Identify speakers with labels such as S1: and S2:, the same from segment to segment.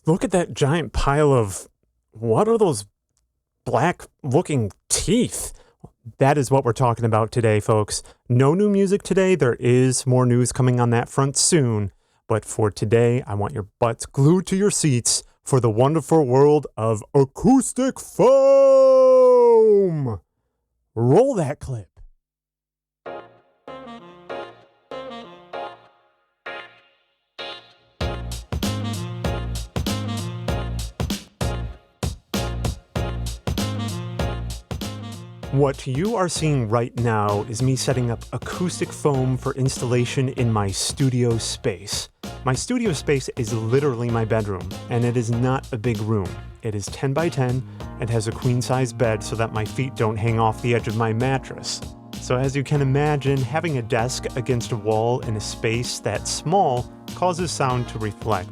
S1: Look at that giant pile of, what are those black-looking teeth? That is what we're talking about today, folks. No new music today. There is more news coming on that front soon. But for today, I want your butts glued to your seats for the wonderful world of acoustic foam. Roll that clip. What you are seeing right now is me setting up acoustic foam for installation in my studio space. My studio space is literally my bedroom, and it is not a big room. It is 10 by 10 and has a queen-size bed so that my feet don't hang off the edge of my mattress. So as you can imagine, having a desk against a wall in a space that small causes sound to reflect.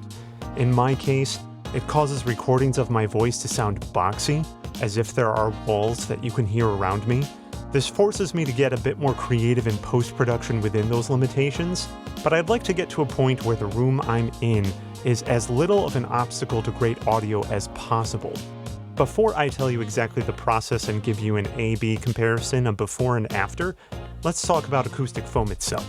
S1: In my case, it causes recordings of my voice to sound boxy, as if there are walls that you can hear around me. This forces me to get a bit more creative in post-production within those limitations, but I'd like to get to a point where the room I'm in is as little of an obstacle to great audio as possible. Before I tell you exactly the process and give you an A-B comparison of before and after, let's talk about acoustic foam itself.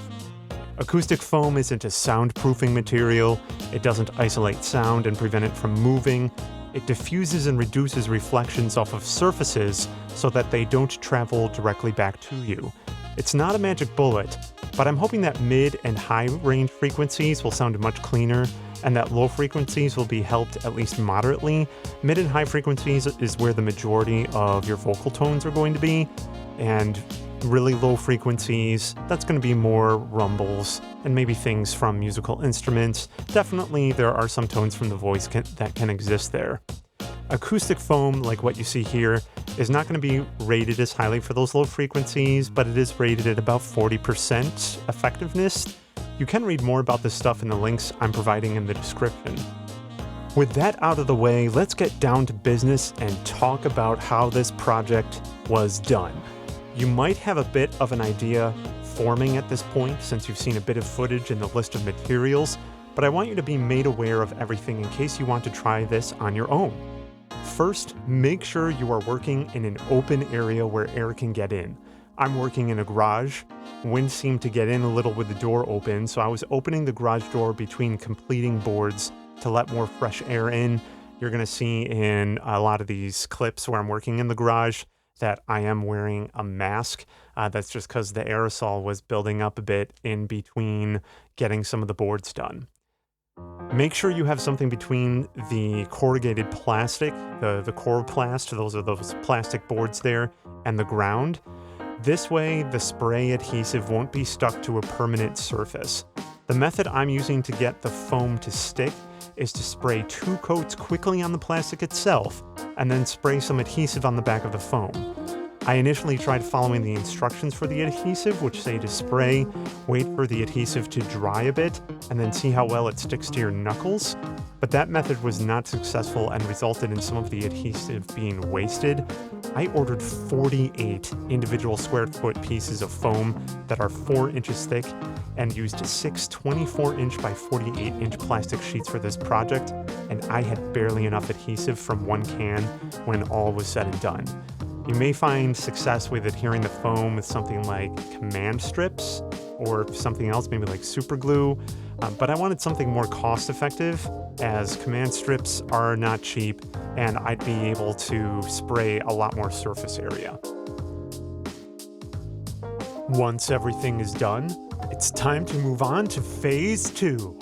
S1: Acoustic foam isn't a soundproofing material. It doesn't isolate sound and prevent it from moving. It diffuses and reduces reflections off of surfaces so that they don't travel directly back to you. It's not a magic bullet, but I'm hoping that mid and high range frequencies will sound much cleaner and that low frequencies will be helped at least moderately. Mid and high frequencies is where the majority of your vocal tones are going to be, and really low frequencies, that's going to be more rumbles and maybe things from musical instruments. Definitely there are some tones from the voice that can exist there. Acoustic foam, like what you see here, is not going to be rated as highly for those low frequencies, but it is rated at about 40% effectiveness. You can read more about this stuff in the links I'm providing in the description. With that out of the way, let's get down to business and talk about how this project was done. You might have a bit of an idea forming at this point since you've seen a bit of footage in the list of materials, but I want you to be made aware of everything in case you want to try this on your own. First, make sure you are working in an open area where air can get in. I'm working in a garage. Wind seemed to get in a little with the door open, so I was opening the garage door between completing boards to let more fresh air in. You're going to see in a lot of these clips where I'm working in the garage that I am wearing a mask. That's just because the aerosol was building up a bit in between getting some of the boards done. Make sure you have something between the corrugated plastic, the Coroplast, those are those plastic boards there, and the ground. This way, the spray adhesive won't be stuck to a permanent surface. The method I'm using to get the foam to stick is to spray 2 coats quickly on the plastic itself, and then spray some adhesive on the back of the foam. I initially tried following the instructions for the adhesive, which say to spray, wait for the adhesive to dry a bit, and then see how well it sticks to your knuckles. But that method was not successful and resulted in some of the adhesive being wasted. I ordered 48 individual square foot pieces of foam that are 4 inches thick and used 6 24-inch by 48-inch plastic sheets for this project, and I had barely enough adhesive from 1 can when all was said and done. You may find success with adhering the foam with something like command strips or something else, maybe like super glue, but I wanted something more cost-effective, as command strips are not cheap and I'd be able to spray a lot more surface area. Once everything is done, it's time to move on to phase 2.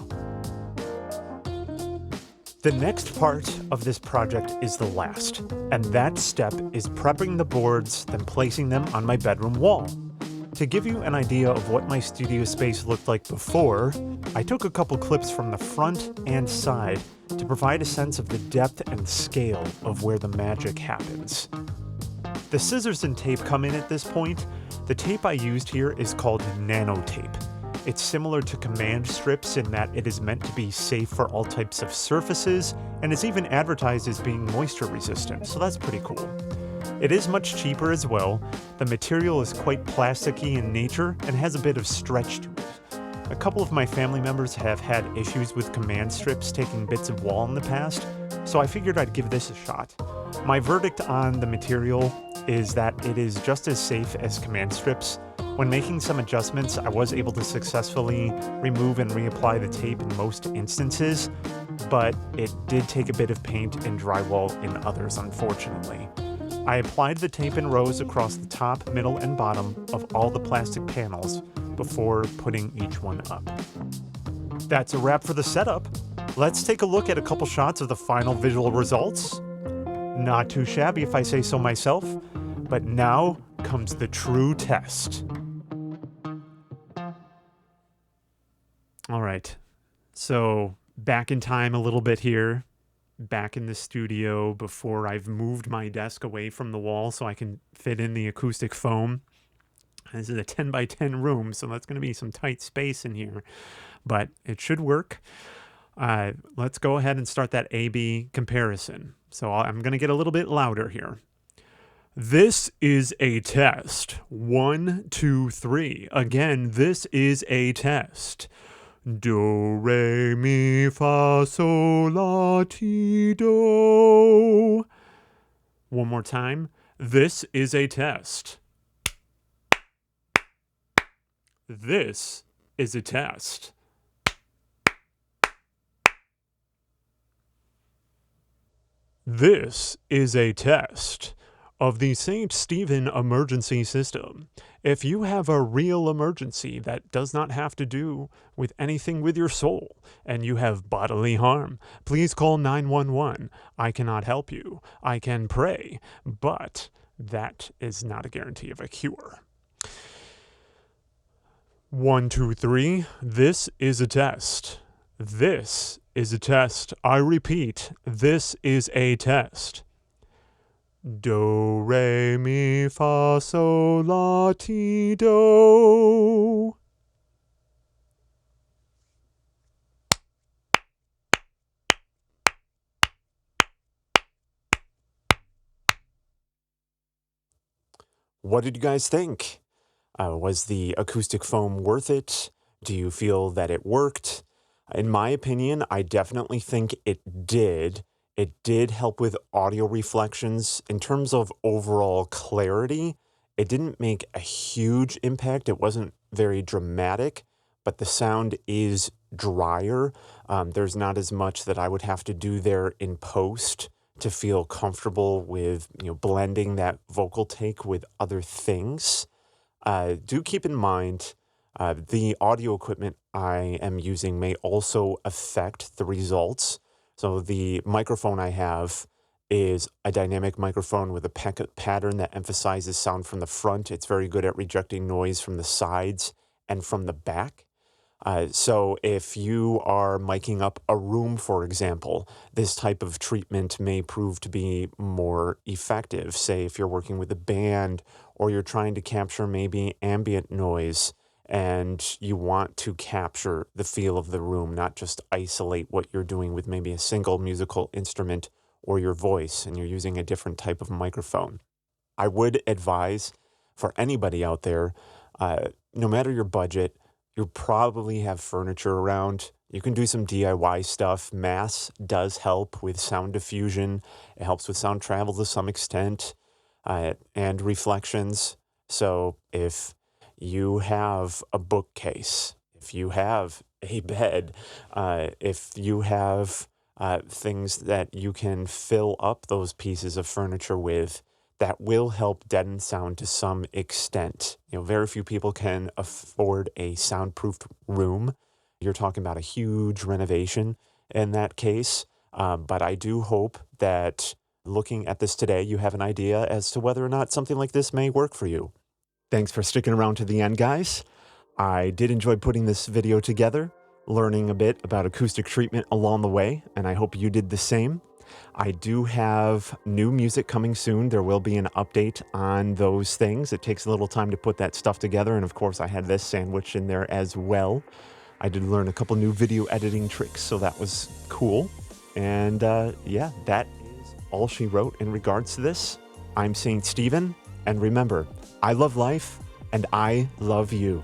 S1: The next part of this project is the last, and that step is prepping the boards, then placing them on my bedroom wall. To give you an idea of what my studio space looked like before, I took a couple clips from the front and side to provide a sense of the depth and scale of where the magic happens. The scissors and tape come in at this point. The tape I used here is called nano tape. It's similar to command strips in that it is meant to be safe for all types of surfaces, and is even advertised as being moisture resistant, so that's pretty cool. It is much cheaper as well. The material is quite plasticky in nature and has a bit of stretch to it. A couple of my family members have had issues with command strips taking bits of wall in the past, so I figured I'd give this a shot. My verdict on the material is that it is just as safe as command strips. When making some adjustments, I was able to successfully remove and reapply the tape in most instances, but it did take a bit of paint and drywall in others, unfortunately. I applied the tape in rows across the top, middle, and bottom of all the plastic panels before putting each one up. That's a wrap for the setup. Let's take a look at a couple shots of the final visual results. Not too shabby if I say so myself, but now comes the true test. All right, so back in time a little bit here, back in the studio before I've moved my desk away from the wall so I can fit in the acoustic foam. This is a 10 by 10 room, so that's going to be some tight space in here, but it should work. Let's go ahead and start that A-B comparison. So I'm going to get a little bit louder here. This is a test. 1, 2, 3. Again, this is a test. Do, re, mi, fa, sol, la, ti, do. One more time. This is a test. This is a test. This is a test of the St. Stephen emergency system. If you have a real emergency that does not have to do with anything with your soul and you have bodily harm, please call 911. I cannot help you. I can pray, but that is not a guarantee of a cure. 1, 2, 3. This is a test. This is a test. I repeat, this is a test. Do, re, mi, fa, sol, la, ti, do. What did you guys think? Was the acoustic foam worth it? Do you feel that it worked? In my opinion, I definitely think it did. It did help with audio reflections. In terms of overall clarity, it didn't make a huge impact. It wasn't very dramatic, but the sound is drier. There's not as much that I would have to do there in post to feel comfortable with, blending that vocal take with other things. Do keep in mind, the audio equipment I am using may also affect the results. So the microphone I have is a dynamic microphone with a pattern that emphasizes sound from the front. It's very good at rejecting noise from the sides and from the back. So if you are miking up a room, for example, this type of treatment may prove to be more effective. Say if you're working with a band or you're trying to capture maybe ambient noise and you want to capture the feel of the room, not just isolate what you're doing with maybe a single musical instrument or your voice, and you're using a different type of microphone. I would advise for anybody out there, no matter your budget, you probably have furniture around. You can do some DIY stuff. Mass does help with sound diffusion. It helps with sound travel to some extent, and reflections. So if you have a bookcase, if you have a bed, if you have things that you can fill up those pieces of furniture with, that will help deaden sound to some extent. Very few people can afford a soundproofed room. You're talking about a huge renovation in that case. But I do hope that looking at this today, you have an idea as to whether or not something like this may work for you. Thanks for sticking around to the end, guys. I did enjoy putting this video together, learning a bit about acoustic treatment along the way, and I hope you did the same. I do have new music coming soon. There will be an update on those things. It takes a little time to put that stuff together, and of course I had this sandwiched in there as well. I did learn a couple new video editing tricks, so that was cool. And yeah, that is all she wrote in regards to this. I'm St. Stephen, and remember, I love life, and I love you.